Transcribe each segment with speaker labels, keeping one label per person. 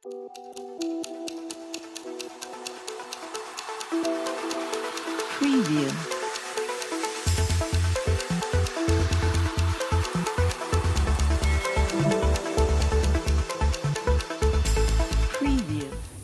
Speaker 1: Preview.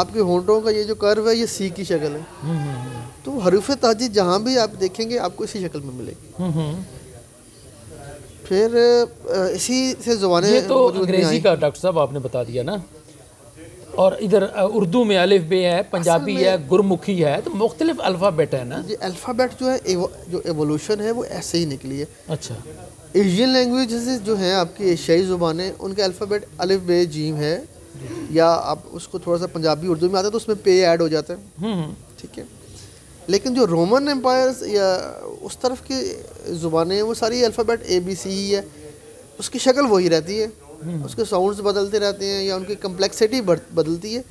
Speaker 2: آپ کے ہونٹوں کا یہ جو کرو ہے یہ سی کی شکل ہے. تو حروف تہجی جہاں بھی آپ دیکھیں گے آپ کو اسی شکل میں ملے گی. پھر اسی سے زبانیں
Speaker 3: یہ تو
Speaker 2: وجود میں
Speaker 3: انگریزی
Speaker 2: آئیں.
Speaker 3: کا ڈاکٹر صاحب آپ نے بتا دیا نا. اور ادھر اردو میں الف بے ہے، پنجابی ہے، گرمکھی ہے، تو مختلف الفابیٹ ہے نا.
Speaker 2: یہ الفابیٹ جو ہے جو ایوولوشن ہے وہ ایسے ہی نکلی ہے.
Speaker 3: اچھا.
Speaker 2: ایشین لینگویجز جو ہیں آپ کی ایشیائی زبانیں ان کا الفابیٹ الف بے جیم ہے، یا آپ اس کو تھوڑا سا پنجابی اردو میں آتا ہے تو اس میں پے ایڈ ہو جاتا ہے. ٹھیک ہے. لیکن جو رومن امپائرز یا اس طرف کی زبانیں ہیں وہ ساری الفابیٹ اے بی سی ہی ہے. اس کی شکل وہی رہتی ہے، اس کے ساؤنڈز بدلتے رہتے ہیں یا ان کی کمپلیکسٹی بدلتی ہے.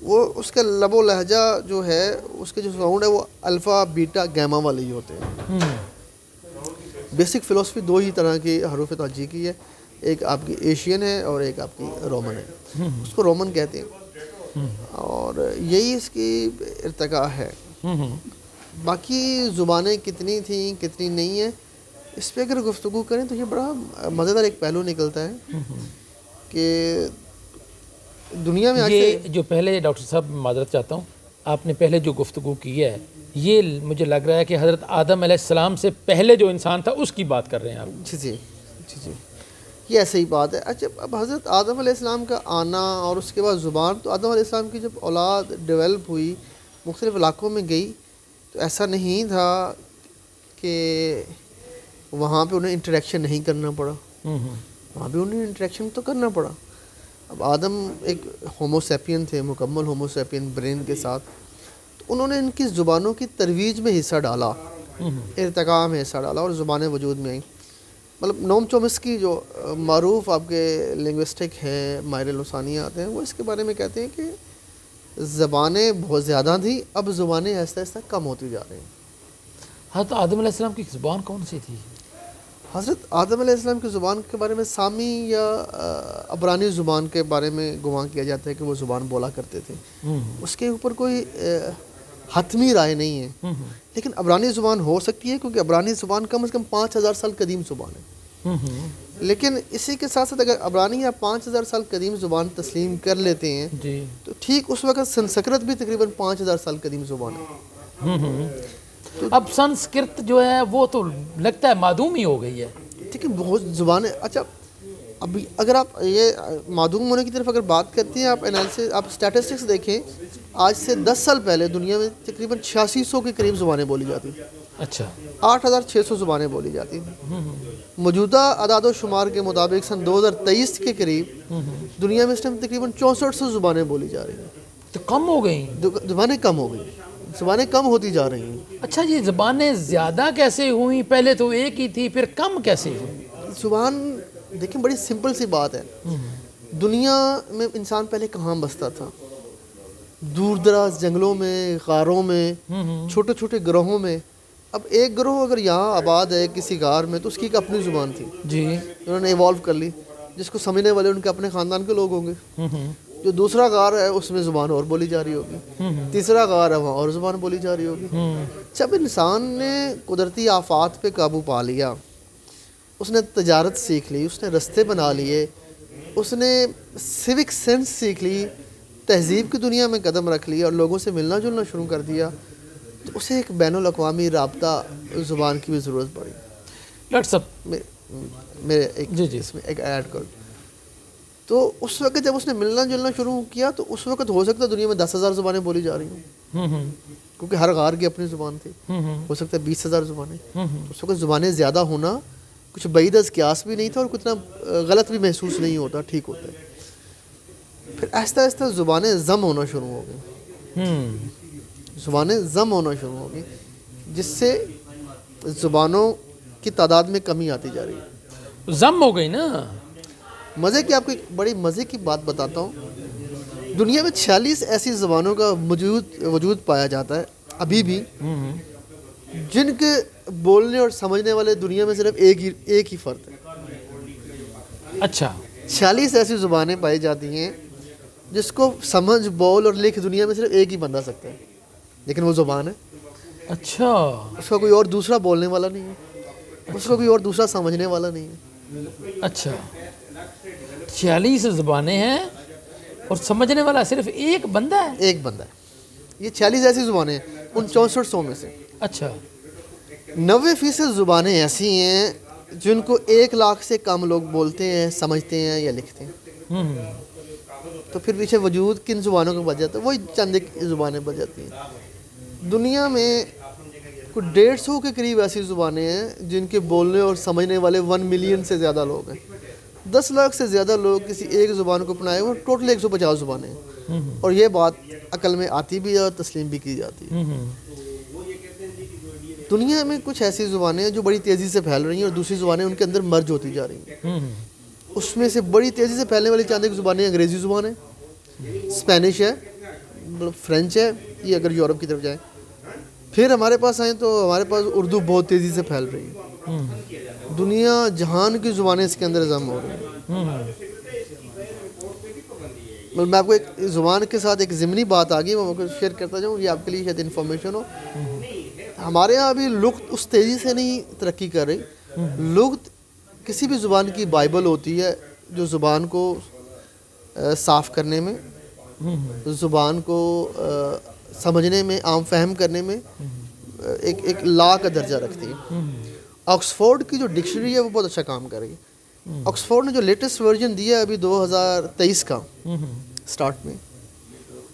Speaker 2: وہ اس کا لب و لہجہ جو ہے اس کے جو ساؤنڈ ہے وہ الفا بیٹا گیما والے ہی ہوتے ہیں. بیسک فلسفی دو ہی طرح کی حروف تہجی کی ہے، ایک آپ کی ایشین ہے اور ایک آپ کی رومن ہے. اس کو رومن کہتے ہیں اور یہی اس کی ارتقاء ہے. باقی زبانیں کتنی تھیں کتنی نہیں ہیں اس پہ اگر گفتگو کریں تو یہ بڑا مزیدار ایک پہلو نکلتا ہے کہ دنیا میں
Speaker 3: یہ جو پہلے ڈاکٹر صاحب معذرت چاہتا ہوں، آپ نے پہلے جو گفتگو کی ہے یہ مجھے لگ رہا ہے کہ حضرت آدم علیہ السلام سے پہلے جو انسان تھا اس کی بات کر رہے ہیں آپ.
Speaker 2: جی جی جی جی یہ ایسے ہی بات ہے. اچھا اب حضرت آدم علیہ السلام کا آنا اور اس کے بعد زبان، تو آدم علیہ السلام کی جب اولاد ڈیولپ ہوئی مختلف علاقوں میں گئی تو ایسا نہیں تھا کہ وہاں پہ انہیں انٹریکشن نہیں کرنا پڑا، وہاں بھی انہیں انٹریکشن تو کرنا پڑا. اب آدم ایک ہوموسیپین تھے، مکمل ہوموسیپین برین کے ساتھ، تو انہوں نے ان کی زبانوں کی ترویج میں حصہ ڈالا، ارتقاء میں حصہ ڈالا اور زبانیں وجود میں آئیں. مطلب نوم چومسکی جو معروف آپ کے لنگوسٹک ہیں، ماہر لسانیات آتے ہیں، وہ اس کے بارے میں کہتے ہیں کہ زبانیں بہت زیادہ تھیں، اب زبانیں آہستہ آہستہ کم ہوتی جا رہی ہیں.
Speaker 3: حضرت آدم علیہ السلام کی زبان کون سی تھی؟
Speaker 2: حضرت آدم علیہ السلام کی زبان کے بارے میں سامی یا عبرانی زبان کے بارے میں گمان کیا جاتا ہے کہ وہ زبان بولا کرتے تھے. اس کے اوپر کوئی حتمی رائے نہیں ہے، لیکن عبرانی زبان ہو سکتی ہے کیونکہ عبرانی زبان کم از کم 5000 سال قدیم زبان ہے. لیکن اسی کے ساتھ ساتھ اگر عبرانی یا 5000 سال قدیم زبان تسلیم کر لیتے ہیں تو ٹھیک اس وقت سنسکرت بھی تقریباً 5000 سال قدیم زبان ہے.
Speaker 3: اب سنسکرت جو ہے وہ تو لگتا ہے معدوم ہی ہو گئی ہے.
Speaker 2: ٹھیک ہے، بہت زبانیں. اچھا ابھی اگر آپ یہ معدوم ہونے کی طرف اگر بات کرتے ہیں، آپ انالیسس آپ اسٹیٹسٹکس دیکھیں، آج سے 10 سال پہلے دنیا میں تقریباً 8600 کے قریب زبانیں بولی جاتی تھیں.
Speaker 3: اچھا.
Speaker 2: 8600 زبانیں بولی جاتی تھیں. موجودہ اعداد و شمار کے مطابق سن 2023 کے قریب دنیا میں اس ٹائم تقریباً 6400 زبانیں بولی جا رہی ہیں.
Speaker 3: تو کم ہو گئی،
Speaker 2: زبانیں کم ہو گئی، زبانیں کم ہوتی جا رہی ہیں.
Speaker 3: اچھا یہ زبانیں زیادہ کیسے ہوئیں؟ پہلے تو ایک ہی تھی، پھر کم کیسے ہوئی؟
Speaker 2: زبان دیکھیں بڑی سمپل سی بات ہے. دنیا میں انسان پہلے کہاں بستا تھا؟ دور دراز جنگلوں میں، غاروں میں، چھوٹے چھوٹے گروہوں میں. اب ایک گروہ اگر یہاں آباد ہے کسی غار میں تو اس کی ایک اپنی زبان تھی
Speaker 3: جی،
Speaker 2: انہوں نے ایوالو کر لی، جس کو سمجھنے والے ان کے اپنے خاندان کے لوگ ہوں گے. جو دوسرا غار ہے اس میں زبان اور بولی جا رہی ہوگی، تیسرا غار ہے وہاں اور زبان بولی جا رہی ہوگی. جب انسان نے قدرتی آفات پہ قابو پا لیا، اس نے تجارت سیکھ لی، اس نے رستے بنا لیے، اس نے سیوک سینس سیکھ لی، تہذیب کی دنیا میں قدم رکھ لیا اور لوگوں سے ملنا جلنا شروع کر دیا، تو اسے ایک بین الاقوامی رابطہ زبان کی بھی ضرورت پڑی.
Speaker 3: ڈاکٹر صاحب
Speaker 2: میرے اس میں ایک ایڈ کر، تو اس وقت جب اس نے ملنا جلنا شروع کیا تو اس وقت ہو سکتا ہے دنیا میں 10,000 زبانیں بولی جا رہی ہوں، کیونکہ ہر غار کی اپنی زبان تھی. ہو سکتا ہے 20,000 زبانیں. اس وقت زبانیں زیادہ ہونا کچھ بعید از قیاس بھی نہیں تھا اور کچھ اتنا غلط بھی محسوس نہیں ہوتا، ٹھیک ہوتا ہے. پھر آہستہ آہستہ زبانیں ضم ہونا شروع ہو گئیں، زبانیں ضم ہونا شروع ہو گئیں، جس سے زبانوں کی تعداد میں کمی آتی جا رہی ہے.
Speaker 3: ضم ہو گئی نا.
Speaker 2: مزے کی آپ کو ایک بڑی مزے کی بات بتاتا ہوں. دنیا میں 46 ایسی زبانوں کا وجود پایا جاتا ہے ابھی بھی، جن کے بولنے اور سمجھنے والے دنیا میں صرف ایک ہی فرد ہے.
Speaker 3: اچھا.
Speaker 2: 46 ایسی زبانیں پائی جاتی ہیں جس کو سمجھ، بول اور لکھ دنیا میں صرف ایک ہی بندہ سکتا ہے، لیکن وہ زبان ہے.
Speaker 3: اچھا.
Speaker 2: اس کا کوئی اور دوسرا بولنے والا نہیں ہے، اس کا کوئی اور دوسرا سمجھنے والا نہیں ہے.
Speaker 3: اچھا. 46 زبانیں ہیں اور سمجھنے والا صرف ایک بندہ ہے؟
Speaker 2: ایک بندہ ہے. یہ 46 ایسی زبانیں ہیں ان 6400 میں سے.
Speaker 3: اچھا.
Speaker 2: 90% زبانیں ایسی ہیں جن کو 1 لاکھ سے کم لوگ بولتے ہیں, سمجھتے ہیں یا لکھتے ہیں. تو پھر پیچھے وجود کن زبانوں کا بچ جاتا ہے؟ وہی چند ایک زبانیں بچ جاتی ہیں. دنیا میں کوئی 150 کے قریب ایسی زبانیں ہیں جن کے بولنے اور سمجھنے والے 1 ملین سے زیادہ لوگ ہیں. 10 لاکھ سے زیادہ لوگ کسی ایک زبان کو اپنائے ہوئے, ٹوٹل 150 زبانیں ہیں. اور یہ بات عقل میں آتی بھی ہے اور تسلیم بھی کی جاتی ہے. دنیا میں کچھ ایسی زبانیں ہیں جو بڑی تیزی سے پھیل رہی ہیں اور دوسری زبانیں ان کے اندر مرج ہوتی جا رہی ہیں. اس میں سے بڑی تیزی سے پھیلنے والی چند ایک زبانیں انگریزی زبان ہے, اسپینش ہے, فرینچ ہے, یہ اگر یورپ کی طرف جائیں. پھر ہمارے پاس آئیں تو ہمارے پاس اردو بہت تیزی سے پھیل رہی ہے. دنیا جہان کی زبانیں اس کے اندر ضم ہو رہی ہیں. میں آپ کو ایک زبان کے ساتھ ایک ضمنی بات آ گئی, میں آپ کو شیئر کرتا جاؤں, یہ آپ کے لیے شاید انفارمیشن ہو. ہمارے یہاں ابھی لغت اس تیزی سے نہیں ترقی کر رہی. لغت کسی بھی زبان کی بائبل ہوتی ہے جو زبان کو صاف کرنے میں, زبان کو سمجھنے میں, عام فہم کرنے میں ایک لا کا درجہ رکھتی ہے. آکسفورڈ کی جو ڈکشنری ہے وہ بہت اچھا کام کر رہی ہے. آکسفورڈ نے جو لیٹسٹ ورژن دیا ہے ابھی 2023 کا سٹارٹ میں,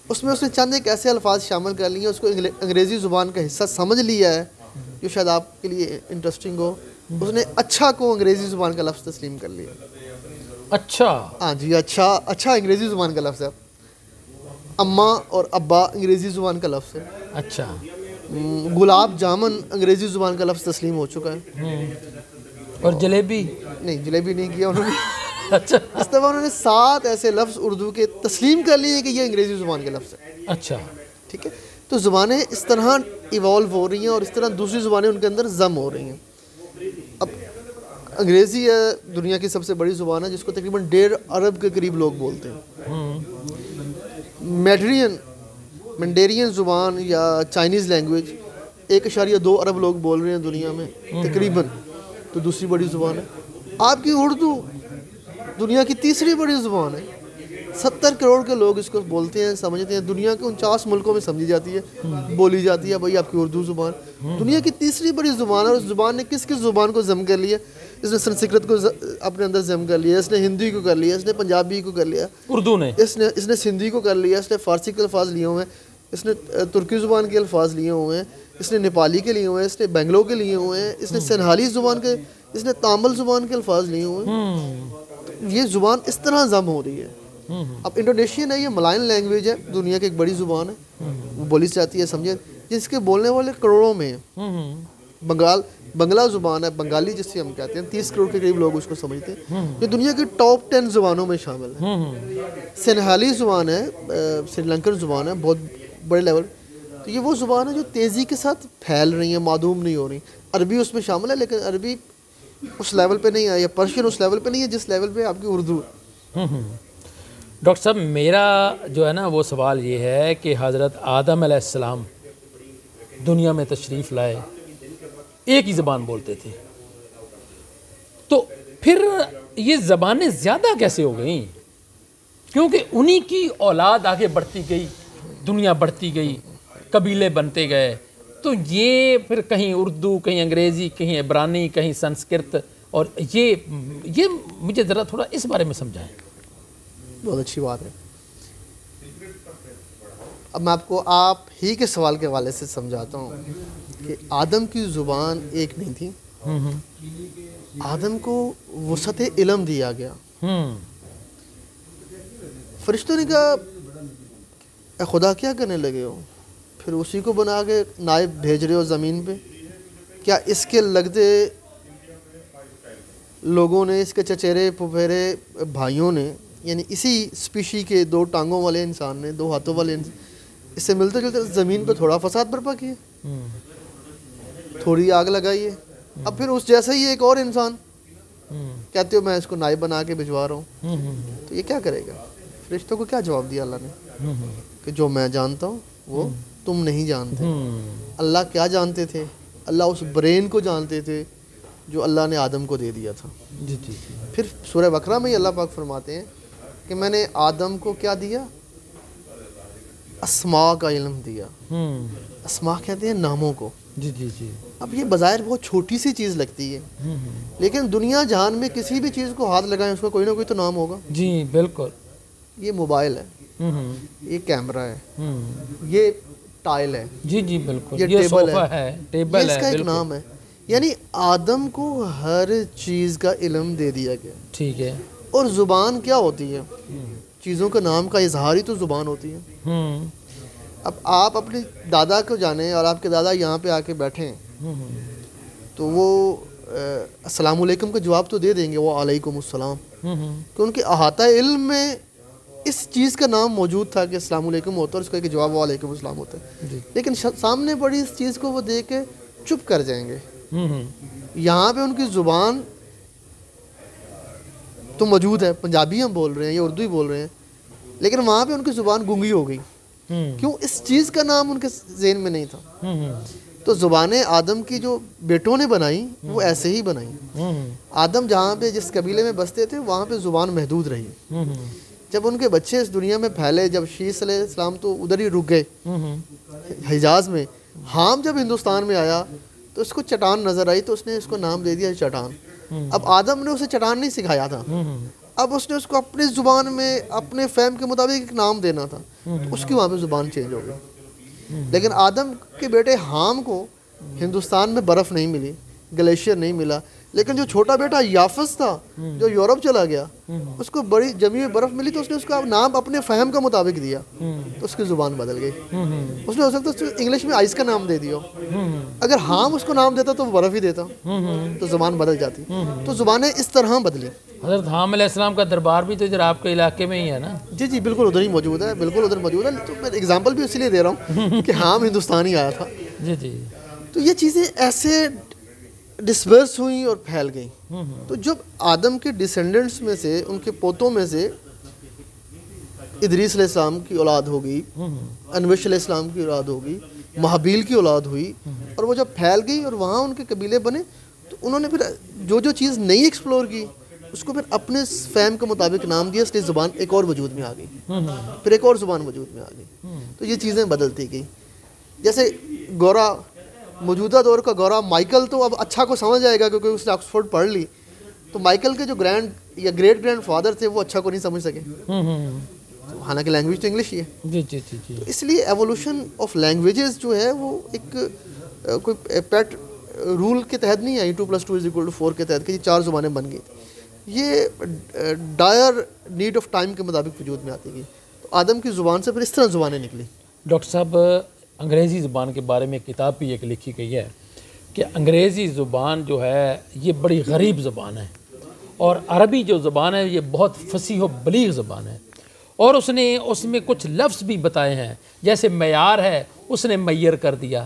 Speaker 2: اس میں اس نے چند ایک ایسے الفاظ شامل کر لیے ہیں, اس کو انگریزی زبان کا حصہ سمجھ لیا ہے جو شاید آپ کے لیے انٹرسٹنگ ہو. اس نے اچھا کو انگریزی زبان کا لفظ تسلیم کر لیا.
Speaker 3: اچھا,
Speaker 2: ہاں جی, اچھا انگریزی زبان کا لفظ ہے. اماں اور ابا انگریزی زبان کا لفظ ہے.
Speaker 3: اچھا.
Speaker 2: گلاب جامن انگریزی زبان کا لفظ تسلیم ہو چکا ہے.
Speaker 3: اور جلیبی
Speaker 2: نہیں, جلیبی نہیں کیا انہوں نے.
Speaker 3: اچھا.
Speaker 2: اس دفعہ انہوں نے 7 ایسے لفظ اردو کے تسلیم کر لیے کہ یہ انگریزی زبان کے لفظ ہے.
Speaker 3: اچھا.
Speaker 2: ٹھیک ہے, تو زبانیں اس طرح ایوالو ہو رہی ہیں اور اس طرح دوسری زبانیں ان کے اندر ضم ہو رہی ہیں. اب انگریزی ہے دنیا کی سب سے بڑی زبان ہے جس کو تقریباً 1.5 ارب کے قریب لوگ بولتے ہیں. مینڈرین زبان یا چائنیز لینگویج 1.2 ارب لوگ بول رہے ہیں دنیا میں تقریباً, تو دوسری بڑی زبان ہے. آپ کی اردو دنیا کی تیسری بڑی زبان ہے. 70 کروڑ کے لوگ اس کو بولتے ہیں, سمجھتے ہیں. دنیا کے 49 ملکوں میں سمجھی جاتی ہے, بولی جاتی ہے. بھائی آپ کی اردو زبان دنیا کی تیسری بڑی زبان ہے. اور اس زبان نے کس زبان کو ضم کر لیا؟ اس نے سنسکرت کو اپنے اندر ضم کر لیا, اس نے ہندی کو کر لیا, اس نے پنجابی کو کر لیا,
Speaker 3: اردو نے
Speaker 2: اس نے سندھی کو کر لیا, اس نے فارسی کے الفاظ لیے ہوئے ہیں, اس نے ترکی زبان کے الفاظ لیے ہوئے ہیں, اس نے نیپالی کے لیے ہوئے ہیں, اس نے بنگلو کے لیے ہوئے ہیں, اس نے سنہالی زبان کے, اس نے تامل زبان کے الفاظ لیے ہوئے ہیں. یہ زبان اس طرح ضم ہو رہی ہے. اب انڈونیشین ہے, یہ ملائن لینگویج ہے, دنیا کی ایک بڑی زبان ہے, وہ بولی جاتی ہے سمجھے, جس کے بولنے والے کروڑوں میں ہیں. بنگلہ زبان ہے, بنگالی جس سے ہم کہتے ہیں, 30 کروڑ کے قریب لوگ اس کو سمجھتے ہیں. یہ دنیا کی ٹاپ 10 زبانوں میں شامل ہے. سنہالی زبان ہے, سری لنکن زبان ہے, بہت بڑے لیول. تو یہ وہ زبان ہے جو تیزی کے ساتھ پھیل رہی ہیں, معدوم نہیں ہو رہی. عربی اس میں شامل ہے, لیکن عربی اس لیول پہ نہیں ہے, یا پرشین اس لیول پہ نہیں ہے جس لیول پہ آپ کی اردو ہے.
Speaker 3: ڈاکٹر صاحب, میرا جو ہے نا وہ سوال یہ ہے کہ حضرت آدم علیہ السلام دنیا میں تشریف لائے, ایک ہی زبان بولتے تھے, تو پھر یہ زبانیں زیادہ کیسے ہو گئیں؟ کیونکہ انہی کی اولاد آگے بڑھتی گئی, دنیا بڑھتی گئی, قبیلے بنتے گئے, تو یہ پھر کہیں اردو, کہیں انگریزی, کہیں عبرانی, کہیں سنسکرت, اور یہ مجھے ذرا تھوڑا اس بارے میں سمجھائیں.
Speaker 2: بہت اچھی بات ہے. اب میں آپ کو آپ ہی کے سوال کے حوالے سے سمجھاتا ہوں کہ آدم کی زبان ایک نہیں تھی. آدم کو وسعت علم دیا گیا. فرشتوں نے کہا اے خدا کیا کرنے لگے ہو؟ پھر اسی کو بنا کے نائب بھیج رہے ہو زمین پہ. کیا اس کے لگتے لوگوں نے, اس کے چچیرے پپیرے بھائیوں نے, یعنی اسی اسپیشی کے 2 ٹانگوں والے انسان نے, 2 ہاتھوں والے انسان, اس سے ملتے جلتے زمین پہ تھوڑا فساد برپا کیے, تھوڑی آگ لگائی ہے. اب پھر اس جیسا ہی ایک اور انسان کہتے ہو میں اس کو نائب بنا کے بھجوا رہا ہوں, تو یہ کیا کرے گا؟ فرشتوں کو کیا جواب دیا اللہ نے کہ جو میں جانتا ہوں وہ تم نہیں جانتے. اللہ کیا جانتے تھے؟ اللہ اس برین کو جانتے تھے جو اللہ نے آدم کو دے دیا تھا. پھر سورہ بقرہ میں ہی اللہ پاک فرماتے ہیں کہ میں نے آدم کو کیا دیا؟ اسماء کا علم دیا. اسماء کہتے ہیں ناموں کو.
Speaker 3: جی جی جی.
Speaker 2: اب یہ بظاہر بہت چھوٹی سی چیز لگتی ہے لیکن دنیا جہان میں کسی بھی چیز کو ہاتھ لگائیں اس کا کوئی نہ کوئی تو نام ہوگا.
Speaker 3: جی بالکل.
Speaker 2: یہ موبائل ہے, یہ کیمرہ ہے, یہ ٹائل ہے,
Speaker 3: جی جی بالکل,
Speaker 2: یہ
Speaker 3: ٹیبل
Speaker 2: ٹیبل
Speaker 3: ہے, ٹیبل
Speaker 2: اس
Speaker 3: ہے,
Speaker 2: کا ایک
Speaker 3: بالکل.
Speaker 2: نام ہے. یعنی آدم کو ہر چیز کا علم دے دیا گیا.
Speaker 3: ٹھیک ہے.
Speaker 2: اور زبان کیا ہوتی ہے؟ چیزوں کا نام کا اظہار ہی تو زبان ہوتی ہے. اب آپ اپنے دادا کو جانیں اور آپ کے دادا یہاں پہ آ کے بیٹھیں تو وہ السلام علیکم کا جواب تو دے دیں گے, وہ علیکم السلام, کہ ان کے احاطہ علم میں اس چیز کا نام موجود تھا کہ السلام علیکم ہوتا ہے اور اس کا ایک جواب وعلیکم السلام ہوتا ہے. لیکن سامنے پڑی اس چیز کو وہ دیکھ کے چپ کر جائیں گے. یہاں پہ ان کی زبان تو موجود ہے, پنجابی ہم بول رہے ہیں یا اردو ہی بول رہے ہیں, لیکن وہاں پہ ان کی زبان گونگی ہو گئی. کیوں؟ اس چیز کا نام ان کے ذہن میں نہیں تھا. تو زبانیں آدم کی جو بیٹوں نے بنائی وہ ایسے ہی بنائی. آدم جہاں پہ جس قبیلے میں بستے تھے وہاں پہ زبان محدود رہی. جب ان کے بچے اس دنیا میں پھیلے, جب شیس علیہ السلام تو ادھر ہی رک گئے حجاز میں, حام جب ہندوستان میں آیا تو اس کو چٹان نظر آئی تو اس نے اس کو نام دے دیا چٹان. اب آدم نے اسے چٹان نہیں سکھایا تھا, اب اس نے اس کو اپنی زبان میں اپنے فہم کے مطابق ایک نام دینا تھا, اس کی وہاں پہ زبان چینج ہو گئی. لیکن آدم کے بیٹے حام کو ہندوستان میں برف نہیں ملی, گلیشیئر نہیں ملا, لیکن جو چھوٹا بیٹا یافس تھا جو یورپ چلا گیا اس کو بڑی جمی ہوئی برف ملی تو اس نے اس کا نام اپنے فہم کا مطابق دیا تو اس کی زبان بدل گئی. اس نے ہو سکتا ہے انگلش میں آئس کا نام دے دیا, اگر حام اس کو نام دیتا تو وہ برف ہی دیتا تو زبان بدل جاتی. تو زبانیں اس طرح بدلی.
Speaker 3: حضرت حام علیہ السلام کا دربار بھی تو ادھر آپ کے علاقے میں ہی ہے نا؟
Speaker 2: جی جی بالکل ادھر ہی موجود ہے, بالکل ادھر موجود ہے. تو میں ایگزامپل بھی اسی لیے دے رہا ہوں کہ حام ہندوستان ہی آیا تھا.
Speaker 3: جی جی.
Speaker 2: تو یہ چیزیں ایسے ڈسپرس ہوئیں اور پھیل گئیں. تو جب آدم کے ڈسینڈنٹس میں سے, ان کے پوتوں میں سے ادریس علیہ السلام کی اولاد ہو گئی, انوش علیہ السلام کی اولاد ہو گئی, مہابیل کی اولاد ہوئی, اور وہ جب پھیل گئی اور وہاں ان کے قبیلے بنے تو انہوں نے پھر جو چیز نہیں ایکسپلور کی اس کو پھر اپنے فہم کے مطابق نام دیا, اس لیے زبان ایک اور وجود میں آ گئی, پھر ایک اور زبان وجود میں آ گئی. تو یہ چیزیں بدلتی گئی. جیسے گورا, موجودہ دور کا گورا مائیکل تو اب اچھا کو سمجھ جائے گا کیونکہ اس نے آکسفورڈ پڑھ لی, تو مائیکل کے جو گرینڈ یا گریٹ گرینڈ فادر تھے وہ اچھا کو نہیں سمجھ سکے, حالانکہ لینگویج تو انگلش ہی ہے.
Speaker 3: جی جی جی جی.
Speaker 2: تو اس لیے ایوولوشن آف لینگویجز جو ہے وہ ایک کوئی پیٹ رول کے تحت نہیں آئی 2+2=4 کے تحت کہ یہ 4 زبانیں بن گئی. یہ ڈائر نیڈ آف ٹائم کے مطابق وجود میں آتی گئی. تو آدم کی زبان سے پھر اس طرح زبانیں نکلی.
Speaker 3: ڈاکٹر صاحب انگریزی زبان کے بارے میں کتاب بھی ایک لکھی گئی ہے کہ انگریزی زبان جو ہے یہ بڑی غریب زبان ہے, اور عربی جو زبان ہے یہ بہت فصیح و بلیغ زبان ہے, اور اس نے اس میں کچھ لفظ بھی بتائے ہیں, جیسے معیار ہے اس نے معیر کر دیا,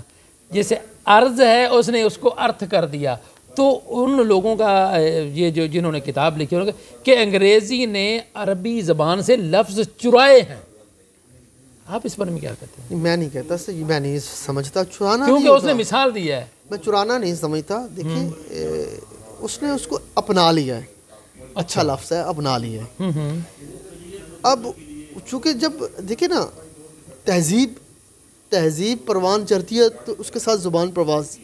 Speaker 3: جیسے عرض ہے اس نے اس کو ارتھ کر دیا. تو ان لوگوں کا یہ جو جنہوں نے کتاب لکھی ہے کہ انگریزی نے عربی زبان سے لفظ چرائے ہیں. آپ اس بارے میں کیا کہتے ہیں؟
Speaker 2: میں نہیں کہتا, میں نہیں سمجھتا چرانا,
Speaker 3: کیونکہ اس نے مثال دی ہے.
Speaker 2: میں چرانا نہیں سمجھتا. دیکھیں اس نے اس کو اپنا لیا ہے, اچھا لفظ ہے, اپنا لیا ہے. اب چونکہ جب دیکھیں نا تہذیب پروان چڑھتی ہے تو اس کے ساتھ زبان پرواز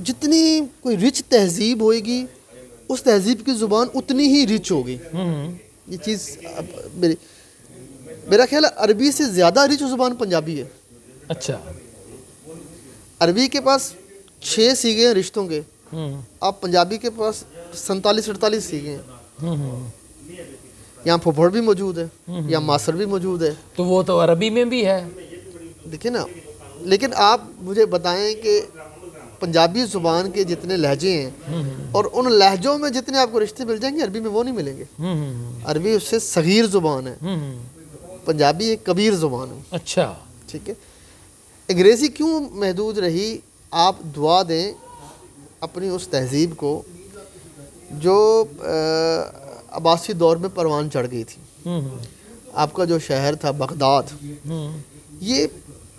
Speaker 2: جتنی کوئی رچ تہذیب ہوئے گی اس تہذیب کی زبان اتنی ہی رچ ہوگی. یہ چیز میرا خیال ہے عربی سے زیادہ رچ زبان پنجابی ہے.
Speaker 3: اچھا.
Speaker 2: عربی کے پاس 6 سیغے ہیں رشتوں کے, آپ پنجابی کے پاس 47-48 سیغے ہیں. یہاں پھوپھڑ بھی موجود ہے, یہاں ماسر بھی موجود ہے.
Speaker 3: تو وہ تو عربی میں بھی ہے.
Speaker 2: دیکھیں نا, لیکن آپ مجھے بتائیں کہ پنجابی زبان کے جتنے لہجے ہیں اور ان لہجوں میں جتنے آپ کو رشتے مل جائیں گے عربی میں وہ نہیں ملیں گے. عربی اس سے صغیر زبان ہے, پنجابی ایک کبیر زبان ہے.
Speaker 3: اچھا
Speaker 2: ٹھیک ہے. انگریزی کیوں محدود رہی؟ آپ دعا دیں اپنی اس تہذیب کو جو عباسی دور میں پروان چڑھ گئی تھی. آپ کا جو شہر تھا بغداد, یہ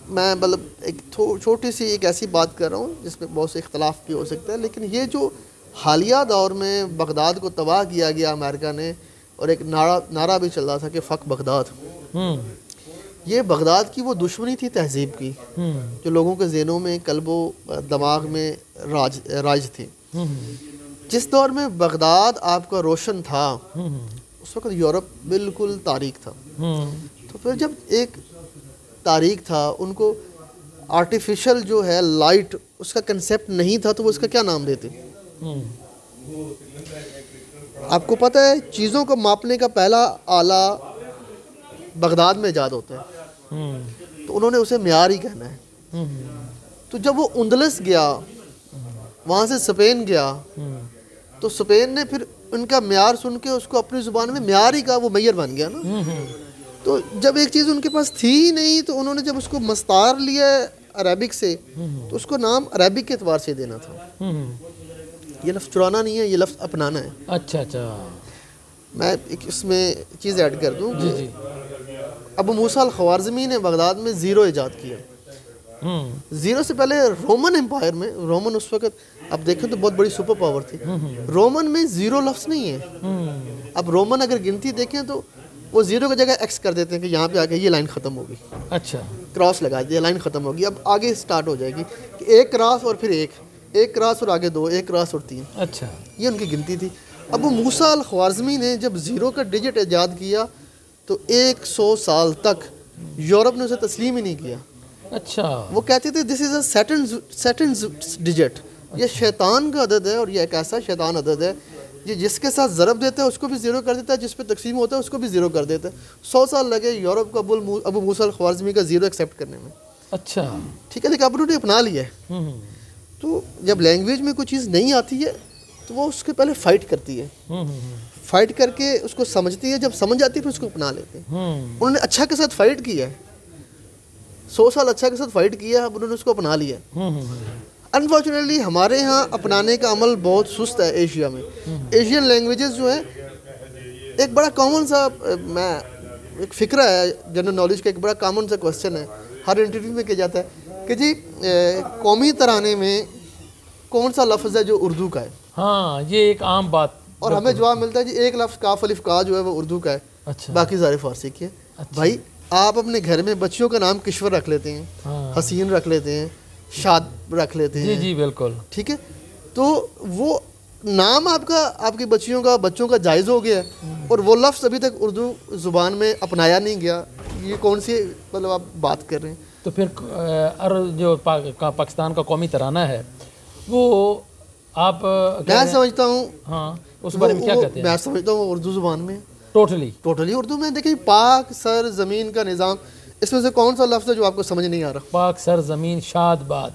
Speaker 2: میں مطلب ایک چھوٹی سی ایک ایسی بات کر رہا ہوں جس میں بہت سے اختلاف بھی ہو سکتا ہے, لیکن یہ جو حالیہ دور میں بغداد کو تباہ کیا گیا امریکہ نے اور ایک نعرہ بھی چل رہا تھا کہ فک بغداد. یہ بغداد کی وہ دشمنی تھی تہذیب کی جو لوگوں کے ذہنوں میں قلب و دماغ میں راج تھی. جس دور میں بغداد آپ کا روشن تھا اس وقت یورپ بالکل تاریک تھا. تو پھر جب ایک تاریک تھا, ان کو آرٹیفیشل جو ہے لائٹ اس کا کنسیپٹ نہیں تھا, تو وہ اس کا کیا نام دیتے؟ آپ کو پتہ ہے چیزوں کو ماپنے کا پہلا آلہ بغداد میں ایجاد ہوتا ہے, تو انہوں نے اسے معیار ہی کہنا ہے. تو جب وہ اندلس گیا, وہاں سے اسپین گیا, تو اسپین نے پھر ان کا معیار سن کے اس کو اپنی زبان میں معیار ہی کہا, وہ میئر بن گیا نا. تو جب ایک چیز ان کے پاس تھی نہیں, تو انہوں نے جب اس کو مستعار لیا عربک سے, تو اس کو نام عربک کے اعتبار سے دینا تھا. یہ لفظ چرانا نہیں ہے, یہ لفظ اپنانا ہے.
Speaker 3: اچھا اچھا.
Speaker 2: میں ایک اس میں چیز ایڈ کر دوں. جی. ابو موسیٰ الخوارزمی نے بغداد میں زیرو ایجاد کیا. زیرو سے پہلے رومن امپائر میں, رومن اس وقت اب دیکھیں تو بہت بڑی سپر پاور تھی, رومن میں زیرو لفظ نہیں ہے. اب رومن اگر گنتی دیکھیں تو وہ زیرو کی جگہ ایکس کر دیتے ہیں کہ یہاں پہ آ کے یہ لائن ختم ہوگی. اچھا. کراس لگا دیا, لائن ختم ہوگی. اب آگے سٹارٹ ہو جائے گی کہ ایک کراس اور پھر ایک کراس اور آگے 2, ایک کراس اور 3. اچھا. یہ ان کی گنتی تھی. ابو موسیٰ الخوارزمی نے جب زیرو کا ڈیجٹ ایجاد کیا تو 100 سال تک یورپ نے اسے تسلیم ہی نہیں کیا. اچھا. وہ کہتے تھے دس از اے سیٹنز ڈیجٹ, یہ شیطان کا عدد ہے, اور یہ ایک ایسا شیطان عدد ہے یہ جس کے ساتھ ضرب دیتا ہے اس کو بھی زیرو کر دیتا ہے, جس پہ تقسیم ہوتا ہے اس کو بھی زیرو کر دیتا ہے. 100 سال لگے یورپ کو ابو موسیٰ الخوارزمی کا زیرو ایکسیپٹ کرنے میں. اچھا. ٹھیک ہے, لیکن اب انہوں نے اپنا لیا ہے. تو جب لینگویج میں کوئی چیز نہیں آتی ہے تو وہ اس کے پہلے فائٹ کرتی ہے, فائٹ کر کے اس کو سمجھتی ہے, جب سمجھ آتی ہے پھر اس کو اپنا لیتے ہیں. انہوں نے اچھا کے ساتھ فائٹ کیا ہے, 100 سال اچھا کے ساتھ فائٹ کیا, اب انہوں نے اس کو اپنا لیا. انفارچونیٹلی ہمارے ہاں اپنانے کا عمل بہت سست ہے ایشیا میں. ایشین لینگویجز جو ہیں ایک بڑا کامن سا ایک فکرہ ہے جنرل نالج کا, ایک بڑا کامن سا کوسچن ہے ہر انٹرویو میں کیا جاتا ہے کہ جی قومی ترانے میں کون سا لفظ ہے جو اردو کا ہے. ہاں, یہ ایک عام بات. اور ہمیں جواب ملتا ہے جی ایک لفظ کاف الف کا جو ہے وہ اردو کا ہے, باقی سارے فارسی کے. بھائی آپ اپنے گھر میں بچیوں کا نام کشور رکھ لیتے ہیں, حسین رکھ لیتے ہیں, شاد رکھ لیتے ہیں. جی بالکل. ٹھیک ہے, تو وہ نام آپ کی بچوں کا جائز ہو گیا ہے, اور وہ لفظ ابھی تک اردو زبان میں اپنایا نہیں گیا. یہ کون سی مطلب آپ بات کر رہے ہیں؟ تو پھر جو پاکستان کا قومی ترانہ ہے وہ آپ میں سمجھتا ہوں, ہاں اس بارے میں کیا کہتے ہیں؟ میں سمجھتا ہوں اردو زبان میں ٹوٹلی اردو میں. دیکھیں پاک سر زمین کا نظام, اس میں سے کون سا لفظ ہے جو آپ کو سمجھ نہیں آ رہا؟ پاک سر زمین شاد باد,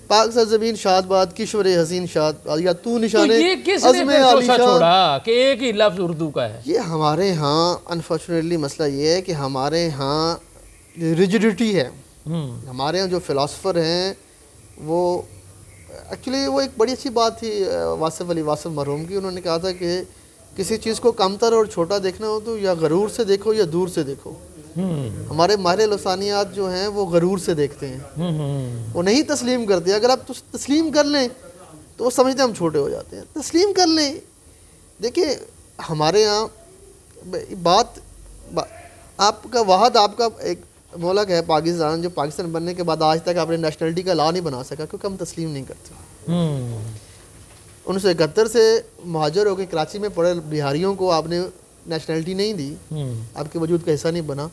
Speaker 2: پاک سر زمین شاد باد, کشور حسین شاد باد, یا تو نشانے عزم عالی شان چھوڑا کہ ایک ہی لفظ اردو کا ہے. یہ ہمارے ہاں انفارچونیٹلی مسئلہ یہ ہے کہ ہمارے ہاں ریجڈیٹی ہے. ہمارے ہاں جو فلاسفر ہیں وہ ایکچولی وہ ایک بڑی اچھی بات تھی واصف علی واصف مرحوم کی. انہوں نے کہا تھا کہ کسی چیز کو کمتر اور چھوٹا دیکھنا ہو تو یا غرور سے دیکھو یا دور سے دیکھو. ہمارے ماہر لسانیات جو ہیں وہ غرور سے دیکھتے ہیں, وہ نہیں تسلیم کرتے. اگر آپ تسلیم کر لیں تو وہ سمجھتے ہیں ہم چھوٹے ہو جاتے ہیں. تسلیم کر لیں. دیکھیں ہمارے یہاں بات آپ کا واحد آپ کا ایک ملک ہے پاکستان, جو پاکستان بننے کے بعد آج تک آپ نے نیشنلٹی کا لا نہیں بنا سکا کیونکہ ہم تسلیم نہیں کرتے. 1971 سے مہاجر ہو کے کراچی میں پڑے بہاریوں کو آپ نے نیشنلٹی نہیں دی, آپ کے وجود کا حصہ نہیں بنا.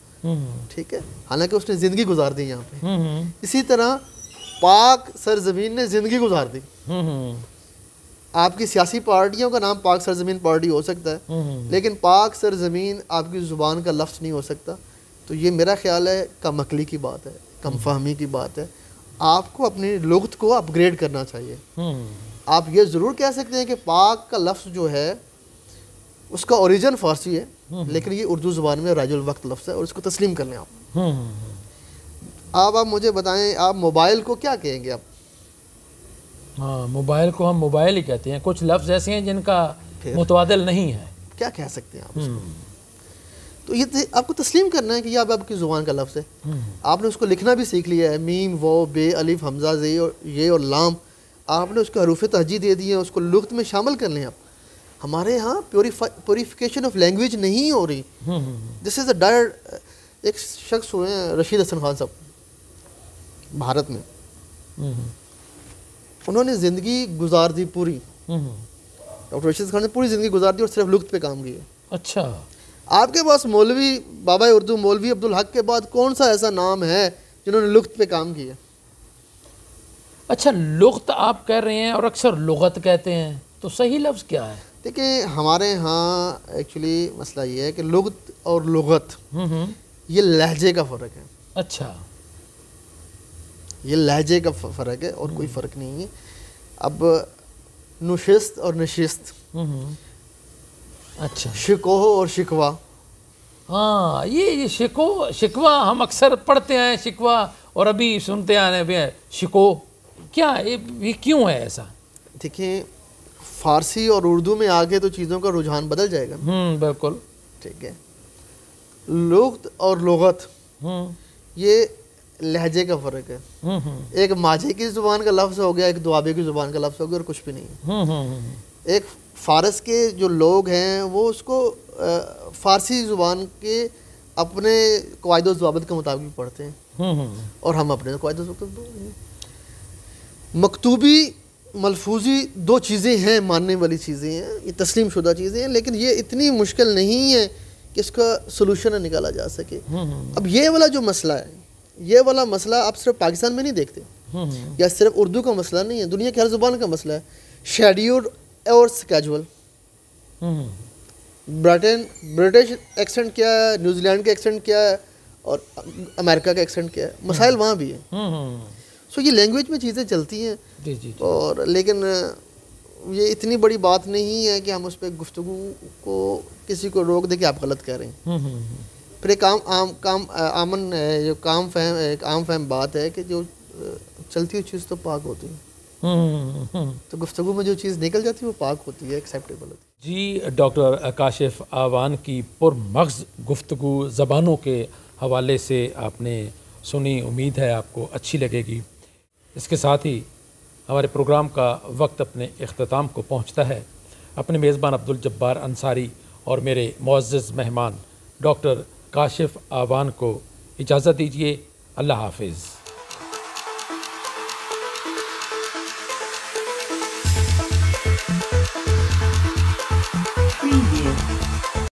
Speaker 2: ٹھیک ہے, حالانکہ اس نے زندگی گزار دی یہاں پہ. اسی طرح پاک سرزمین نے زندگی گزار دی. آپ کی سیاسی پارٹیوں کا نام پاک سرزمین پارٹی ہو سکتا ہے, لیکن پاک سرزمین آپ کی زبان کا لفظ نہیں ہو سکتا. تو یہ میرا خیال ہے کم عقلی کی بات ہے, کم فہمی کی بات ہے. آپ کو اپنی لغت کو اپ گریڈ کرنا چاہیے. آپ یہ ضرور کہہ سکتے ہیں کہ پاک کا لفظ جو ہے اس کا اوریجن فارسی ہے, لیکن یہ اردو زبان میں رائج الوقت لفظ ہے, اور اس کو تسلیم کر لیں آپ. آپ مجھے بتائیں آپ موبائل کو کیا کہیں گے؟ آپ
Speaker 3: ہاں موبائل کو ہم موبائل ہی کہتے ہیں. کچھ لفظ ایسے ہیں جن کا متبادل نہیں ہے,
Speaker 2: کیا کہہ سکتے ہیں آپ اس کو؟ تو یہ آپ کو تسلیم کرنا ہے کہ یہ آپ کی زبان کا لفظ ہے. آپ نے اس کو لکھنا بھی سیکھ لیا ہے, میم و بے الف حمزہ زے اور یہ اور لام, آپ نے اس کو حروف تہجی دے دی ہیں, اس کو لغت میں شامل کر لیں آپ. ہمارے ہاں پیوریفیکیشن آف لینگویج نہیں ہو رہی. دس از اے ڈائر. ایک شخص ہوئے ہیں رشید حسن خان صاحب بھارت میں, انہوں نے زندگی گزار دی پوری, ڈاکٹر رشید خان نے پوری زندگی گزار دی اور صرف لغت پہ کام کیا.
Speaker 3: اچھا,
Speaker 2: آپ کے پاس مولوی بابا اردو مولوی عبدالحق کے بعد کون سا ایسا نام ہے جنہوں نے لغت پہ کام کیا؟
Speaker 3: اچھا لغت آپ کہہ رہے ہیں اور اکثر لغت کہتے ہیں, تو صحیح لفظ کیا ہے؟
Speaker 2: دیکھیں ہمارے ہاں ایکچولی مسئلہ یہ ہے کہ لغت اور لغت یہ لہجے کا فرق ہے.
Speaker 3: اچھا,
Speaker 2: یہ لہجے کا فرق ہے اور کوئی فرق نہیں ہے. اب نشست اور نشست,
Speaker 3: اچھا,
Speaker 2: شکوہ اور شکوہ,
Speaker 3: ہاں یہ شکوہ ہم اکثر پڑھتے ہیں شکوہ, اور ابھی سنتے ہیں شکو, کیا یہ کیوں ہے ایسا؟
Speaker 2: دیکھیں فارسی اور اردو میں آگے تو چیزوں کا رجحان بدل جائے گا.
Speaker 3: بالکل
Speaker 2: ٹھیک ہے. لغت اور لغت یہ لہجے کا فرق ہے. ایک ماجھے کی زبان کا لفظ ہو گیا, ایک دوابے کی زبان کا لفظ ہو گیا, اور کچھ بھی نہیں. ایک فارس کے جو لوگ ہیں وہ اس کو فارسی زبان کے اپنے قواعد و ضوابط کے مطابق پڑھتے ہیں, اور ہم اپنے قواعد و ضوابط پڑھتے ہیں. مکتوبی ملفوظی دو چیزیں ہیں, ماننے والی چیزیں ہیں, یہ تسلیم شدہ چیزیں ہیں, لیکن یہ اتنی مشکل نہیں ہے کہ اس کا سلوشن نکالا جا سکے. اب یہ والا جو مسئلہ ہے, یہ والا مسئلہ آپ صرف پاکستان میں نہیں دیکھتے, یا صرف اردو کا مسئلہ نہیں ہے, دنیا کی ہر زبان کا مسئلہ ہے. شیڈیولڈ اور سکیجول, برٹش ایکسنٹ کیا ہے, نیوزی لینڈ کا ایکسنٹ کیا ہے, اور امریکہ کا ایکسنٹ کیا ہے, مسائل وہاں بھی ہیں. سو یہ لینگویج میں چیزیں چلتی ہیں. اور لیکن یہ اتنی بڑی بات نہیں ہے کہ ہم اس پہ گفتگو کو کسی کو روک دیں کہ آپ غلط کہہ رہے ہیں. پھر ایک عام فہم بات ہے کہ جو چلتی ہوئی چیز تو پاک ہوتی ہے, تو گفتگو میں جو چیز نکل جاتی ہے وہ پاک ہوتی ہے, ایکسیپٹیبل ہوتی ہے.
Speaker 3: جی ڈاکٹر کاشف آوان کی پرمغز گفتگو زبانوں کے حوالے سے آپ نے سنی, امید ہے آپ کو اچھی لگے گی. اس کے ساتھ ہی ہمارے پروگرام کا وقت اپنے اختتام کو پہنچتا ہے. اپنے میزبان عبدالجبار انصاری اور میرے معزز مہمان ڈاکٹر کاشف آوان کو اجازت دیجیے. اللہ حافظ.